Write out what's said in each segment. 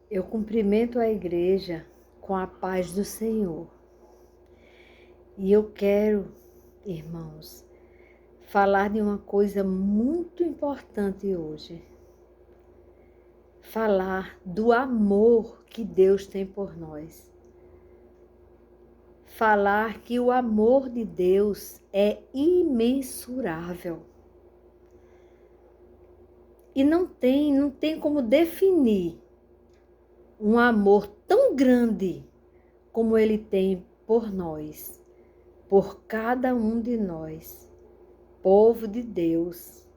Eu cumprimento a igreja com a paz do Senhor. E eu quero, irmãos, falar de uma coisa muito importante hoje. Falar do amor que Deus tem por nós. Falar que o amor de Deus é imensurável. E não tem como definir um amor tão grande como Ele tem por nós, por cada um de nós, povo de Deus,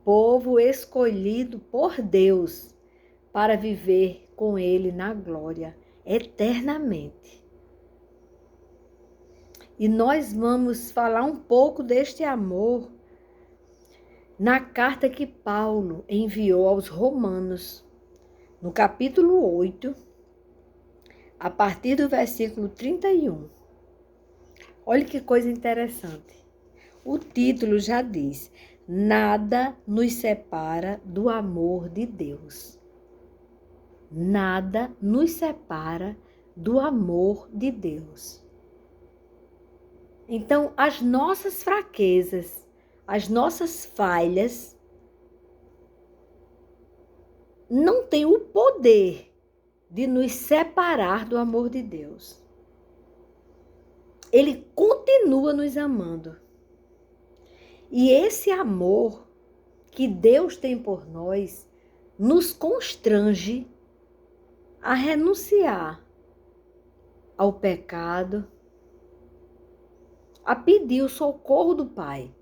povo escolhido por Deus para viver com Ele na glória eternamente. E nós vamos falar um pouco deste amor na carta que Paulo enviou aos Romanos, no capítulo 8, a partir do versículo 31. Olha que coisa interessante. O título já diz: nada nos separa do amor de Deus. Nada nos separa do amor de Deus. Então, as nossas fraquezas, as nossas falhas, não têm o poder de nos separar do amor de Deus. Ele continua nos amando. E esse amor que Deus tem por nós nos constrange a renunciar ao pecado, a pedir o socorro do Pai,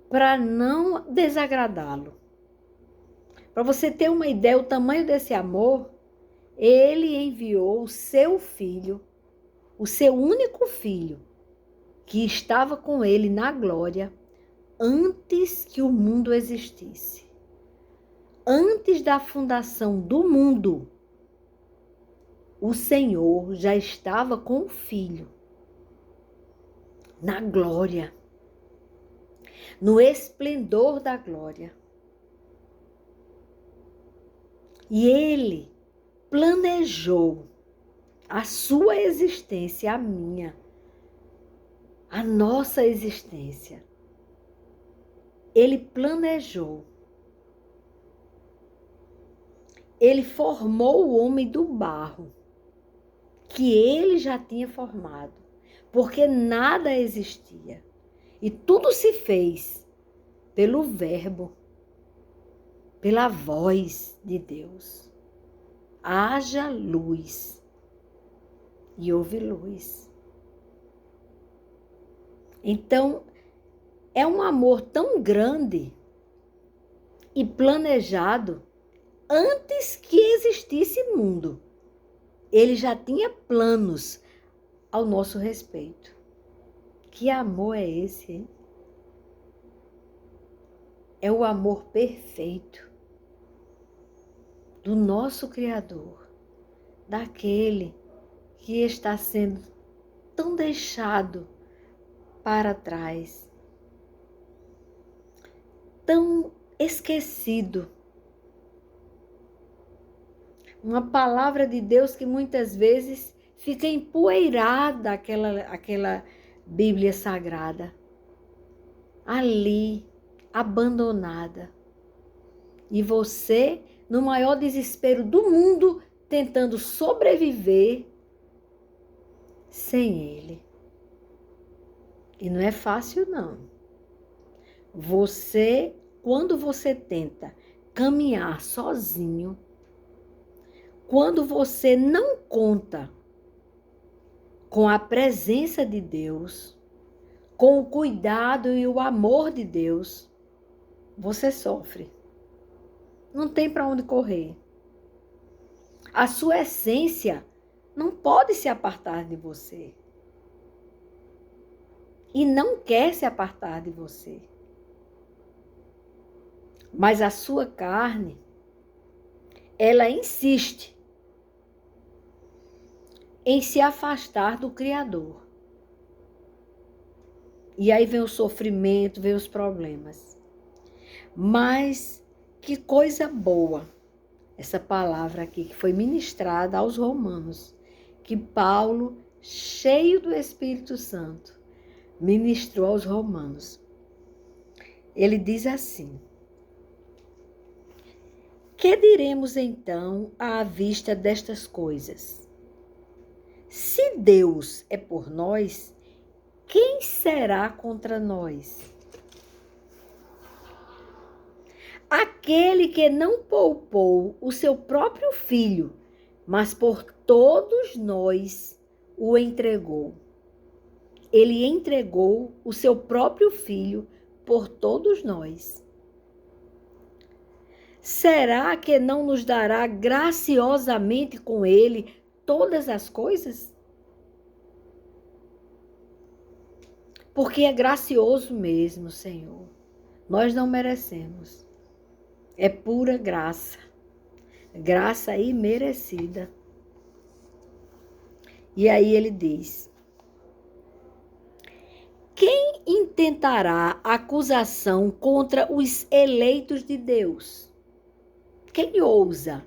para não desagradá-lo. Para você ter uma ideia, o tamanho desse amor, Ele enviou o seu filho, o seu único filho, que estava com Ele na glória, antes que o mundo existisse. Antes da fundação do mundo, o Senhor já estava com o Filho, na glória, no esplendor da glória. E Ele planejou a sua existência, a minha, a nossa existência. Ele planejou. Ele formou o homem do barro, que ele já tinha formado, porque nada existia. E tudo se fez pelo verbo, pela voz de Deus. Haja luz. E houve luz. Então, é um amor tão grande e planejado antes que existisse mundo. Ele já tinha planos ao nosso respeito. Que amor é esse, hein? É o amor perfeito do nosso Criador, daquele que está sendo tão deixado para trás, tão esquecido. Uma palavra de Deus que muitas vezes fica empoeirada, aquela Bíblia Sagrada, ali, abandonada. E você, no maior desespero do mundo, tentando sobreviver sem Ele. E não é fácil, não. Quando você tenta caminhar sozinho, quando você não conta com a presença de Deus, com o cuidado e o amor de Deus, você sofre. Não tem para onde correr. A sua essência não pode se apartar de você. E não quer se apartar de você. Mas a sua carne, ela insiste em se afastar do Criador. E aí vem o sofrimento, vem os problemas. Mas que coisa boa essa palavra aqui que foi ministrada aos romanos, que Paulo, cheio do Espírito Santo, ministrou aos romanos. Ele diz assim: que diremos então à vista destas coisas? Se Deus é por nós, quem será contra nós? Aquele que não poupou o seu próprio filho, mas por todos nós o entregou. Ele entregou o seu próprio filho por todos nós. Será que não nos dará graciosamente com ele todas as coisas? Porque é gracioso mesmo, Senhor. Nós não merecemos. É pura graça. Graça imerecida. E aí ele diz: quem intentará acusação contra os eleitos de Deus? Quem ousa?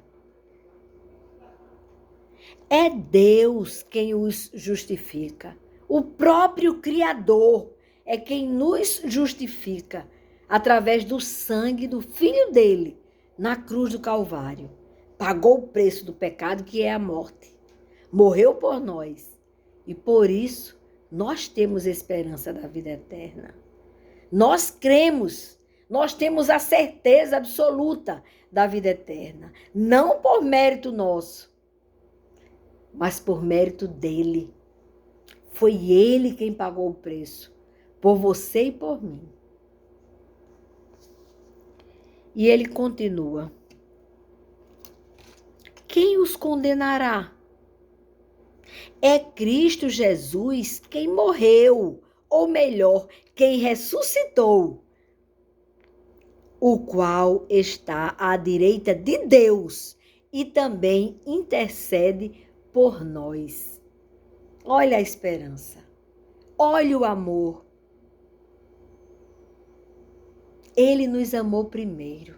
É Deus quem os justifica. O próprio Criador é quem nos justifica através do sangue do Filho dele na cruz do Calvário. Pagou o preço do pecado, que é a morte. Morreu por nós. E por isso nós temos esperança da vida eterna. Nós cremos, nós temos a certeza absoluta da vida eterna. Não por mérito nosso, mas por mérito dele. Foi ele quem pagou o preço, por você e por mim. E ele continua: quem os condenará? É Cristo Jesus quem morreu, ou melhor, quem ressuscitou, o qual está à direita de Deus e também intercede por nós. Olha a esperança, olha o amor. Ele nos amou primeiro,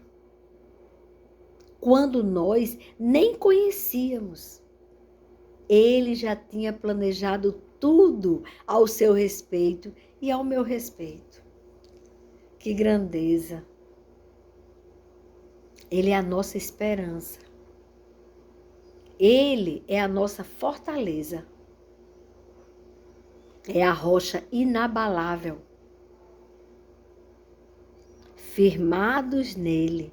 quando nós nem conhecíamos. Ele já tinha planejado tudo ao seu respeito e ao meu respeito. Que grandeza! Ele é a nossa esperança. Ele é a nossa fortaleza. É a rocha inabalável. Firmados nele,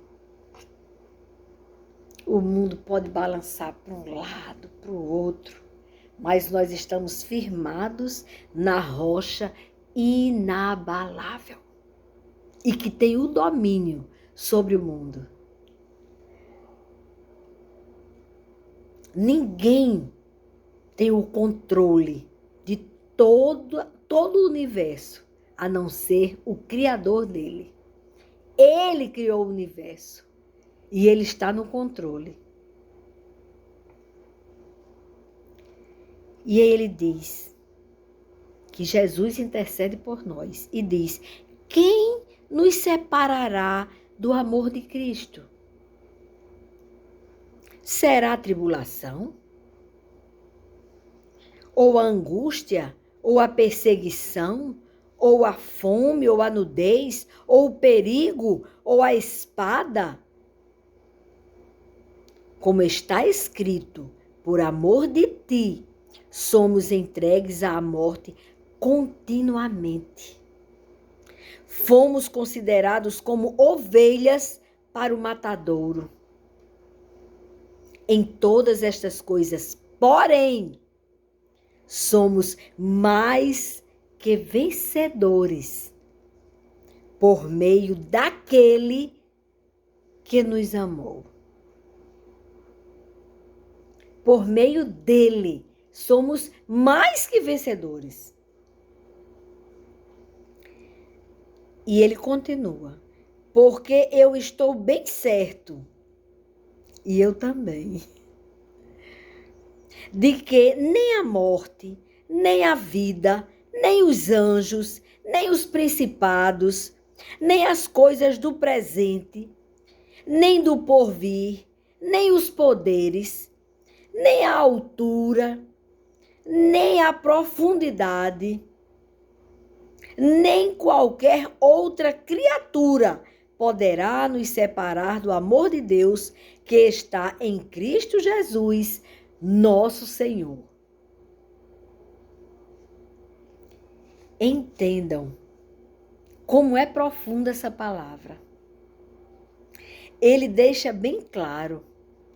o mundo pode balançar para um lado, para o outro, mas nós estamos firmados na rocha inabalável e que tem o domínio sobre o mundo. Ninguém tem o controle de todo o universo, a não ser o Criador dele. Ele criou o universo e ele está no controle. E aí ele diz que Jesus intercede por nós e diz: quem nos separará do amor de Cristo? Será a tribulação? Ou a angústia? Ou a perseguição? Ou a fome? Ou a nudez? Ou o perigo? Ou a espada? Como está escrito, por amor de ti, somos entregues à morte continuamente. Fomos considerados como ovelhas para o matadouro. Em todas estas coisas, porém, somos mais que vencedores por meio daquele que nos amou. Por meio dele, somos mais que vencedores. E ele continua: porque eu estou bem certo, e eu também, de que nem a morte, nem a vida, nem os anjos, nem os principados, nem as coisas do presente, nem do porvir, nem os poderes, nem a altura, nem a profundidade, nem qualquer outra criatura poderá nos separar do amor de Deus que está em Cristo Jesus, nosso Senhor. Entendam como é profunda essa palavra. Ele deixa bem claro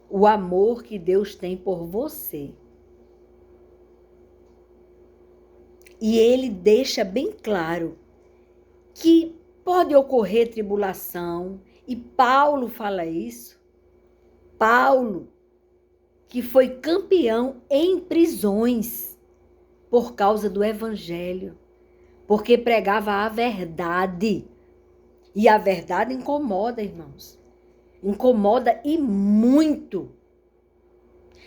o amor que Deus tem por você. E ele deixa bem claro que pode ocorrer tribulação, e Paulo fala isso. Paulo, que foi campeão em prisões por causa do evangelho, porque pregava a verdade. E a verdade incomoda, irmãos. Incomoda e muito.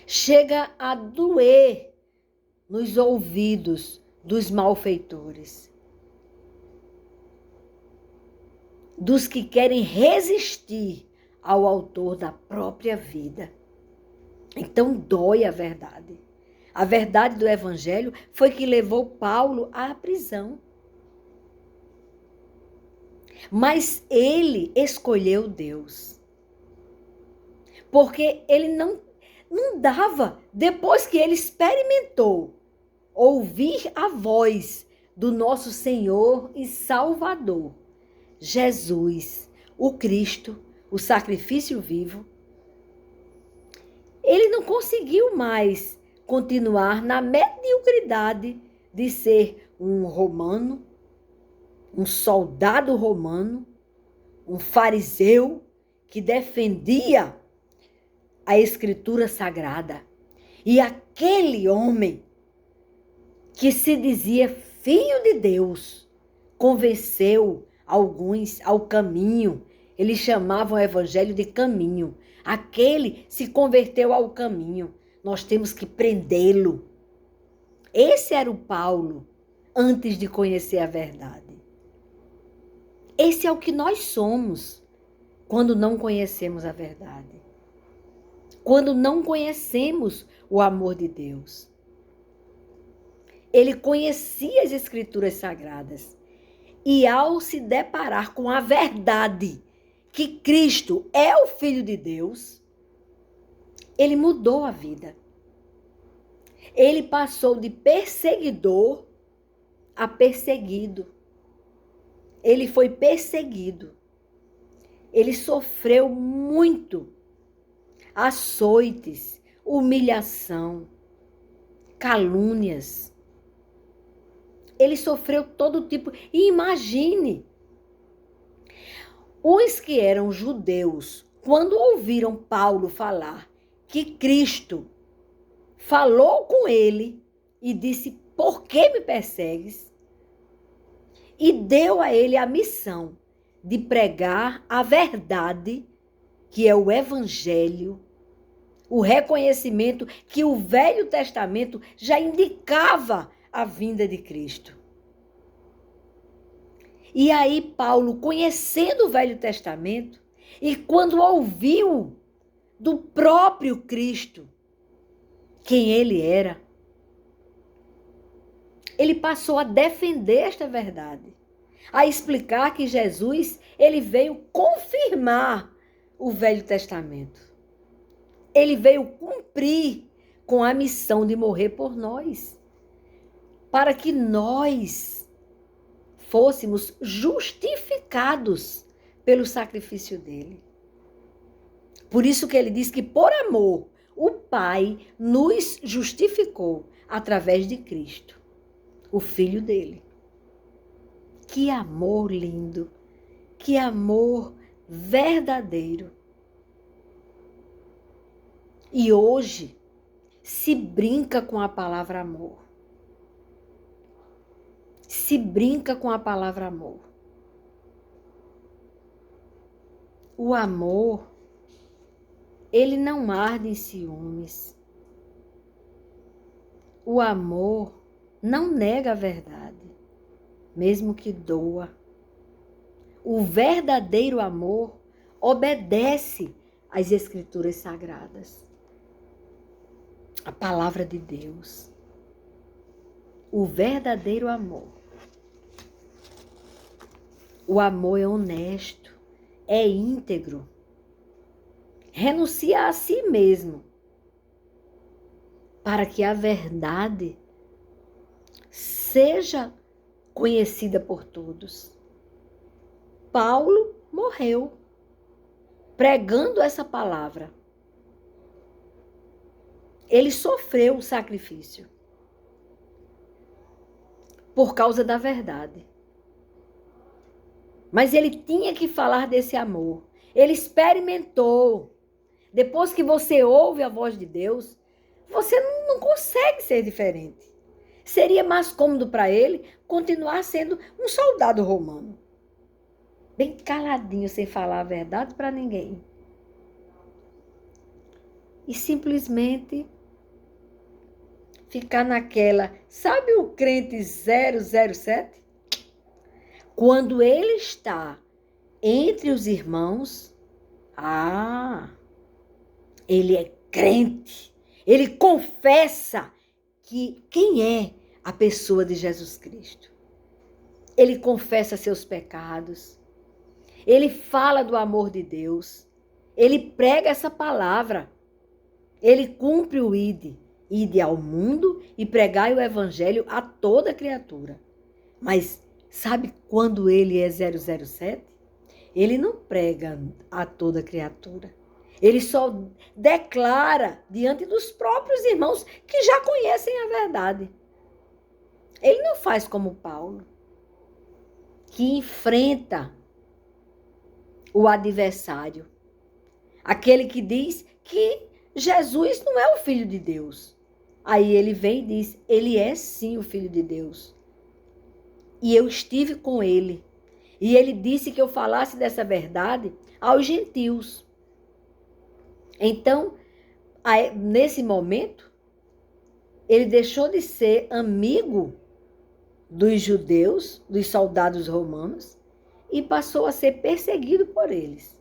Chega a doer nos ouvidos dos malfeitores, dos que querem resistir ao autor da própria vida. Então dói a verdade. A verdade do evangelho foi que levou Paulo à prisão. Mas ele escolheu Deus. Porque ele não dava, depois que ele experimentou ouvir a voz do nosso Senhor e Salvador, Jesus, o Cristo, o sacrifício vivo, ele não conseguiu mais continuar na mediocridade de ser um romano, um soldado romano, um fariseu que defendia a Escritura Sagrada. E aquele homem que se dizia filho de Deus convenceu alguns ao caminho. Eles chamavam o evangelho de caminho. Aquele se converteu ao caminho. Nós temos que prendê-lo. Esse era o Paulo antes de conhecer a verdade. Esse é o que nós somos quando não conhecemos a verdade. Quando não conhecemos o amor de Deus. Ele conhecia as Escrituras Sagradas. E ao se deparar com a verdade que Cristo é o Filho de Deus, ele mudou a vida. Ele passou de perseguidor a perseguido. Ele foi perseguido. Ele sofreu muito açoites, humilhação, calúnias. Ele sofreu todo tipo. E imagine, os que eram judeus, quando ouviram Paulo falar que Cristo falou com ele e disse, por que me persegues? E deu a ele a missão de pregar a verdade, que é o evangelho, o reconhecimento que o Velho Testamento já indicava a vinda de Cristo. E aí Paulo, conhecendo o Velho Testamento, e quando ouviu do próprio Cristo quem ele era, ele passou a defender esta verdade, a explicar que Jesus, ele veio confirmar o Velho Testamento. Ele veio cumprir com a missão de morrer por nós, para que nós fôssemos justificados pelo sacrifício dele. Por isso que ele diz que por amor o Pai nos justificou através de Cristo, o Filho dele. Que amor lindo, que amor verdadeiro. E hoje se brinca com a palavra amor. Se brinca com a palavra amor. O amor, ele não arde em ciúmes. O amor não nega a verdade, mesmo que doa. O verdadeiro amor obedece as Escrituras Sagradas, a palavra de Deus, o verdadeiro amor. O amor é honesto, é íntegro, renuncia a si mesmo, para que a verdade seja conhecida por todos. Paulo morreu pregando essa palavra. Ele sofreu o sacrifício por causa da verdade. Mas ele tinha que falar desse amor. Ele experimentou. Depois que você ouve a voz de Deus, você não consegue ser diferente. Seria mais cômodo para ele continuar sendo um soldado romano. Bem caladinho, sem falar a verdade para ninguém. E simplesmente ficar naquela... Sabe o crente 007? Quando ele está entre os irmãos, ele é crente. Ele confessa quem é a pessoa de Jesus Cristo. Ele confessa seus pecados. Ele fala do amor de Deus. Ele prega essa palavra. Ele cumpre o ide. Ide ao mundo e pregai o evangelho a toda criatura. Mas sabe quando ele é 007? Ele não prega a toda criatura. Ele só declara diante dos próprios irmãos que já conhecem a verdade. Ele não faz como Paulo, que enfrenta o adversário. Aquele que diz que Jesus não é o Filho de Deus. Aí ele vem e diz, ele é sim o Filho de Deus. E eu estive com ele. E ele disse que eu falasse dessa verdade aos gentios. Então, nesse momento, ele deixou de ser amigo dos judeus, dos soldados romanos, e passou a ser perseguido por eles.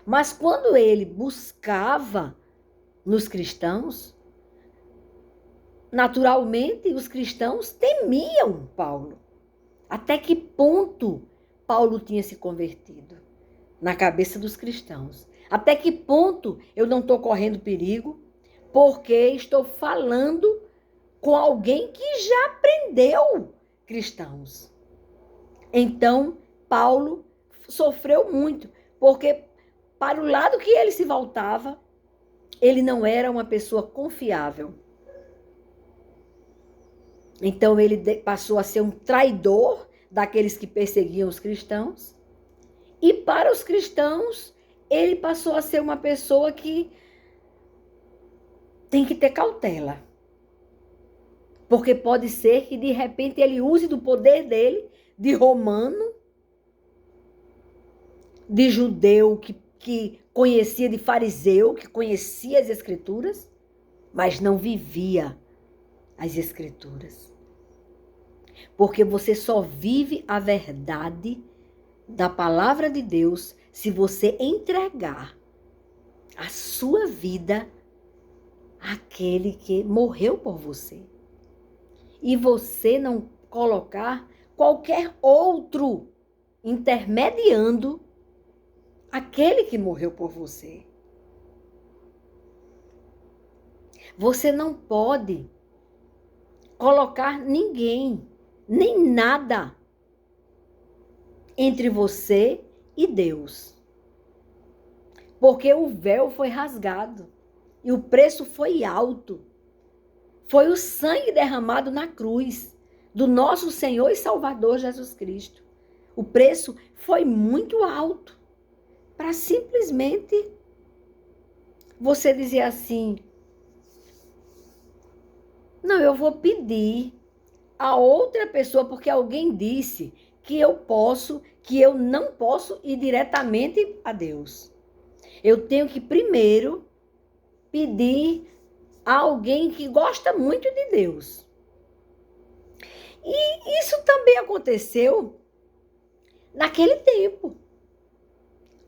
Mas quando ele buscava nos cristãos, naturalmente os cristãos temiam Paulo. Até que ponto Paulo tinha se convertido na cabeça dos cristãos? Até que ponto eu não estou correndo perigo porque estou falando com alguém que já prendeu cristãos? Então, Paulo sofreu muito, porque para o lado que ele se voltava, ele não era uma pessoa confiável. Então, ele passou a ser um traidor daqueles que perseguiam os cristãos. E para os cristãos, ele passou a ser uma pessoa que tem que ter cautela. Porque pode ser que, de repente, ele use do poder dele, de romano, de judeu que conhecia, de fariseu, que conhecia as Escrituras, mas não vivia as Escrituras. Porque você só vive a verdade da palavra de Deus se você entregar a sua vida àquele que morreu por você. E você não colocar qualquer outro intermediando aquele que morreu por você. Você não pode colocar ninguém, nem nada entre você e Deus. Porque o véu foi rasgado e o preço foi alto. Foi o sangue derramado na cruz do nosso Senhor e Salvador Jesus Cristo. O preço foi muito alto para simplesmente você dizer assim: não, eu vou pedir a outra pessoa porque alguém disse que eu não posso ir diretamente a Deus. Eu tenho que primeiro pedir a alguém que gosta muito de Deus. E isso também aconteceu naquele tempo.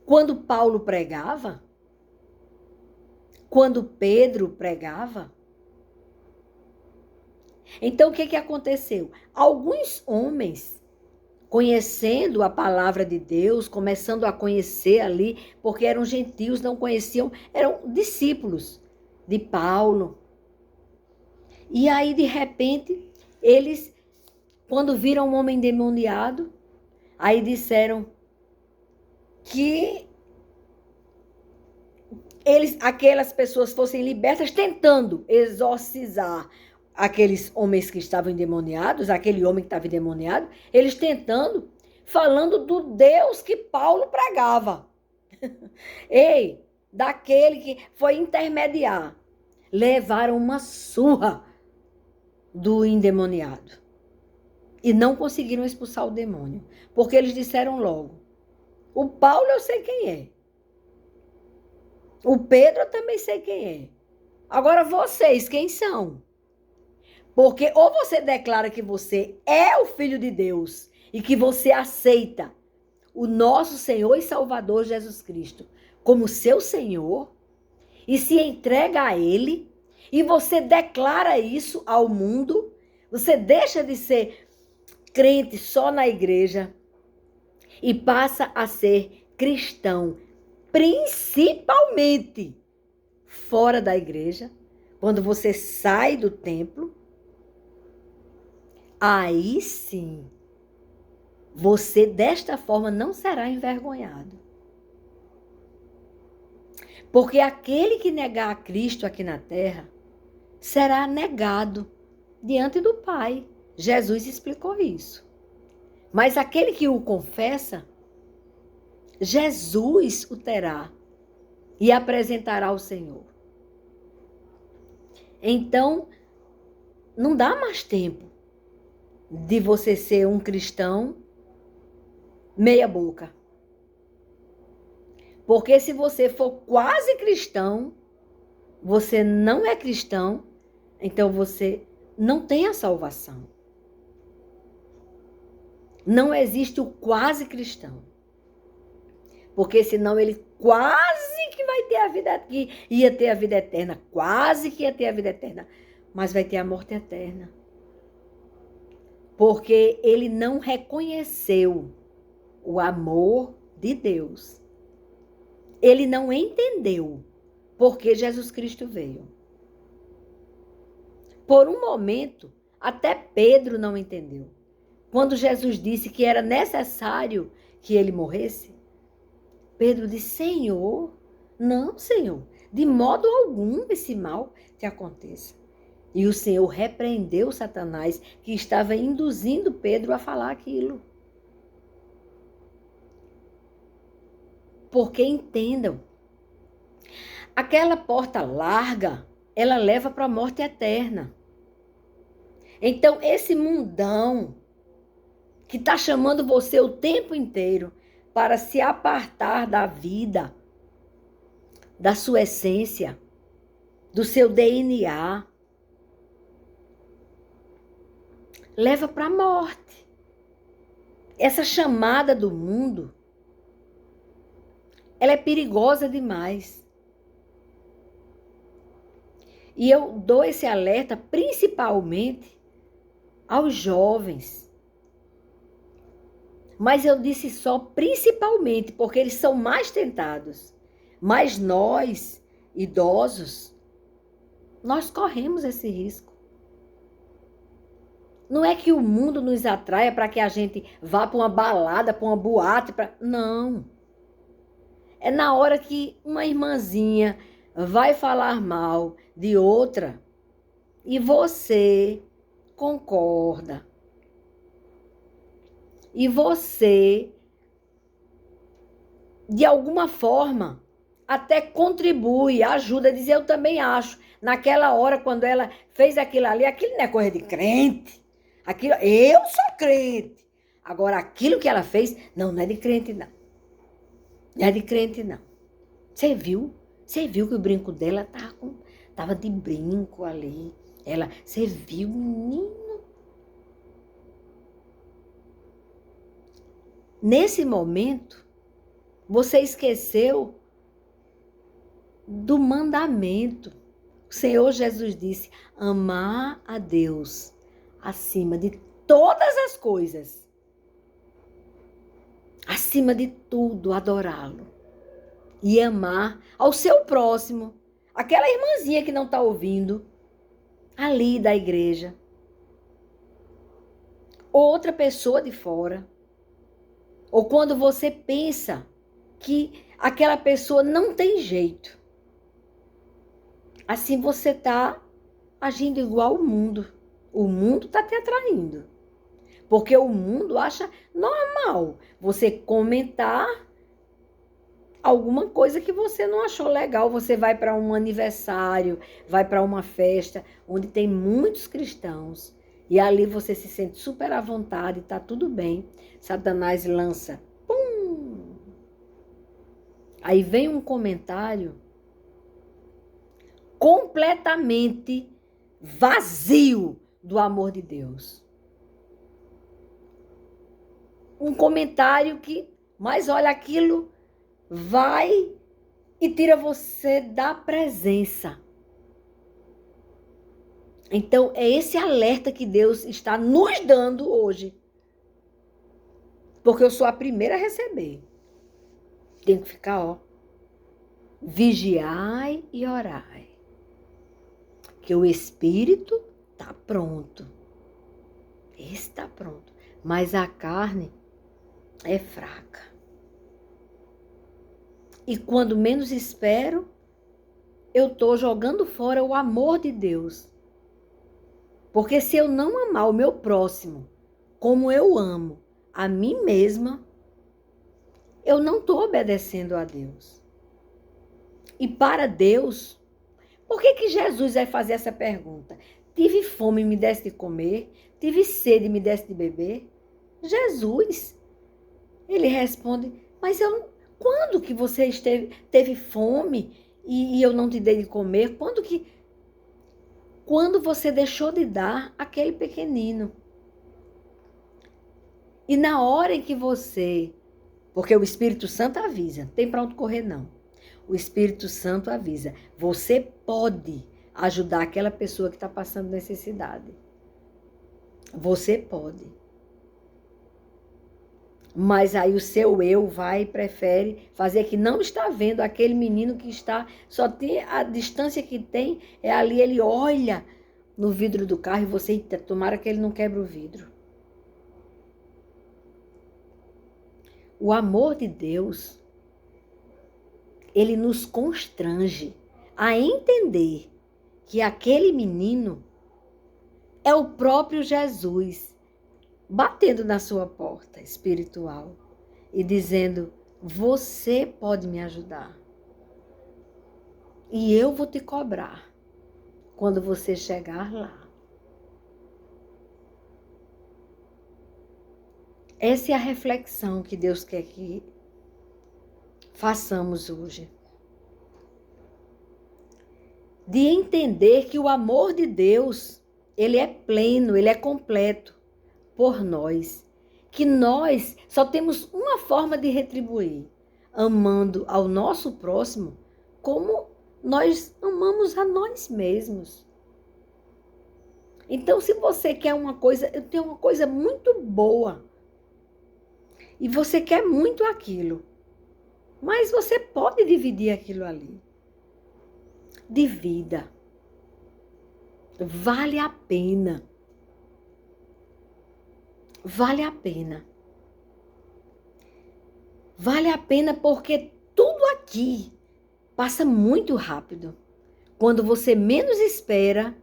Quando Paulo pregava, quando Pedro pregava? Então, o que aconteceu? Alguns homens, conhecendo a palavra de Deus, começando a conhecer ali, porque eram gentios, não conheciam, eram discípulos de Paulo. E aí, de repente, eles, quando viram um homem endemoniado, aí disseram que aquelas pessoas fossem libertas, tentando exorcizar aqueles homens que estavam endemoniados, aquele homem que estava endemoniado, eles tentando, falando do Deus que Paulo pregava. Ei, daquele que foi intermediar. Levaram uma surra do endemoniado. E não conseguiram expulsar o demônio. Porque eles disseram logo, o Paulo eu sei quem é. O Pedro eu também sei quem é. Agora vocês, quem são? Porque ou você declara que você é o Filho de Deus e que você aceita o nosso Senhor e Salvador Jesus Cristo como seu Senhor e se entrega a Ele e você declara isso ao mundo, você deixa de ser crente só na igreja e passa a ser cristão, principalmente fora da igreja, quando você sai do templo. Aí sim, você desta forma não será envergonhado. Porque aquele que negar a Cristo aqui na terra será negado diante do Pai. Jesus explicou isso. Mas aquele que o confessa, Jesus o terá e apresentará ao Senhor. Então, não dá mais tempo de você ser um cristão meia boca. Porque se você for quase cristão, você não é cristão, então você não tem a salvação. Não existe o quase cristão. Porque senão ele quase que vai ter a vida, que ia ter a vida eterna, quase que ia ter a vida eterna, mas vai ter a morte eterna. Porque ele não reconheceu o amor de Deus. Ele não entendeu porque Jesus Cristo veio. Por um momento, até Pedro não entendeu. Quando Jesus disse que era necessário que ele morresse, Pedro disse, Senhor, não, Senhor, de modo algum esse mal te aconteça. E o Senhor repreendeu Satanás, que estava induzindo Pedro a falar aquilo. Porque entendam, aquela porta larga, ela leva para a morte eterna. Então, esse mundão que está chamando você o tempo inteiro para se apartar da vida, da sua essência, do seu DNA, leva para a morte. Essa chamada do mundo, ela é perigosa demais. E eu dou esse alerta principalmente aos jovens. Mas eu disse só principalmente, porque eles são mais tentados. Mas nós, idosos, nós corremos esse risco. Não é que o mundo nos atraia para que a gente vá para uma balada, para uma boate, não. É na hora que uma irmãzinha vai falar mal de outra e você concorda. E você, de alguma forma, até contribui, ajuda a dizer, eu também acho. Naquela hora, quando ela fez aquilo ali, aquilo não é coisa de crente. Aquilo, eu sou crente. Agora, aquilo que ela fez, não é de crente, não. Não é de crente, não. Você viu? Você viu que o brinco dela tava de brinco ali. Você viu, menino? Nesse momento, você esqueceu do mandamento. O Senhor Jesus disse: amar a Deus acima de todas as coisas. Acima de tudo, adorá-lo. E amar ao seu próximo. Aquela irmãzinha que não está ouvindo, ali da igreja. Outra pessoa de fora. Ou quando você pensa que aquela pessoa não tem jeito. Assim você está agindo igual ao mundo. O mundo está te atraindo. Porque o mundo acha normal você comentar alguma coisa que você não achou legal. Você vai para um aniversário, vai para uma festa onde tem muitos cristãos. E ali você se sente super à vontade, está tudo bem. Satanás lança. Pum! Aí vem um comentário completamente vazio do amor de Deus. Um comentário que, mas olha, aquilo vai e tira você da presença. Então, é esse alerta que Deus está nos dando hoje. Porque eu sou a primeira a receber. Tenho que ficar, ó. Vigiai e orai. Que o espírito está pronto. Esse está pronto. Mas a carne é fraca. E quando menos espero, eu estou jogando fora o amor de Deus. Porque se eu não amar o meu próximo como eu amo a mim mesma, eu não estou obedecendo a Deus. E para Deus, por que Jesus vai fazer essa pergunta? Tive fome, me desse de comer? Tive sede, me desse de beber? Jesus, ele responde, mas quando que você teve fome e eu não te dei de comer? Quando você deixou de dar aquele pequenino. E na hora em que você... Porque o Espírito Santo avisa, não tem para onde correr não. O Espírito Santo avisa, você pode ajudar aquela pessoa que está passando necessidade. Você pode. Mas aí o seu eu vai e prefere fazer que não está vendo aquele menino que está, só tem a distância que tem, é ali, ele olha no vidro do carro e você, tomara que ele não quebre o vidro. O amor de Deus, ele nos constrange a entender que aquele menino é o próprio Jesus batendo na sua porta espiritual e dizendo, você pode me ajudar. E eu vou te cobrar quando você chegar lá. Essa é a reflexão que Deus quer que façamos hoje. De entender que o amor de Deus, ele é pleno, ele é completo por nós. Que nós só temos uma forma de retribuir, amando ao nosso próximo como nós amamos a nós mesmos. Então, se você quer uma coisa, eu tenho uma coisa muito boa, e você quer muito aquilo, mas você pode dividir aquilo ali. Divida. Vale a pena. Vale a pena. Vale a pena porque tudo aqui passa muito rápido. Quando você menos espera,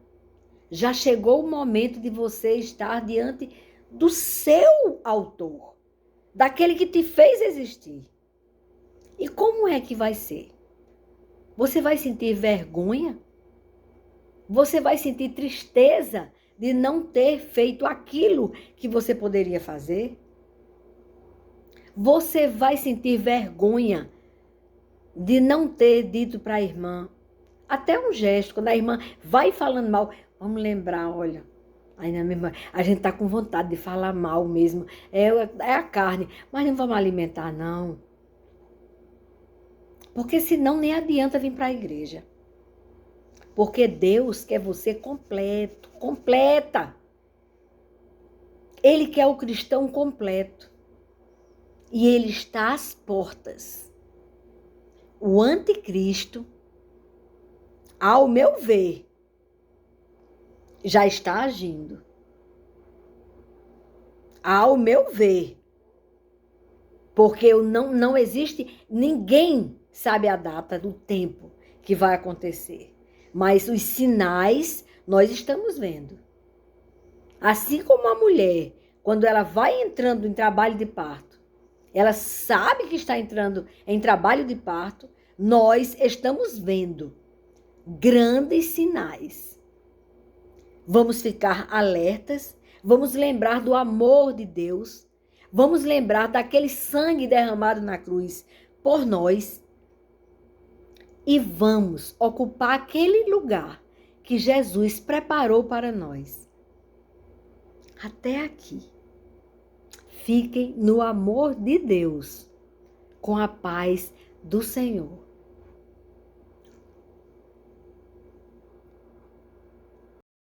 já chegou o momento de você estar diante do seu autor, daquele que te fez existir. E como é que vai ser? Você vai sentir vergonha? Você vai sentir tristeza de não ter feito aquilo que você poderia fazer? Você vai sentir vergonha de não ter dito para a irmã, até um gesto, quando a irmã vai falando mal, vamos lembrar, olha, aí na mesma, a gente está com vontade de falar mal mesmo, é a carne, mas não vamos alimentar não. Porque senão nem adianta vir para a igreja. Porque Deus quer você completo, completa. Ele quer o cristão completo. E ele está às portas. O anticristo, ao meu ver, já está agindo. Ao meu ver. Porque não existe, ninguém sabe a data do tempo que vai acontecer. Mas os sinais nós estamos vendo. Assim como a mulher, quando ela vai entrando em trabalho de parto, ela sabe que está entrando em trabalho de parto, nós estamos vendo grandes sinais. Vamos ficar alertas, vamos lembrar do amor de Deus, vamos lembrar daquele sangue derramado na cruz por nós e vamos ocupar aquele lugar que Jesus preparou para nós. Até aqui. Fiquem no amor de Deus, com a paz do Senhor.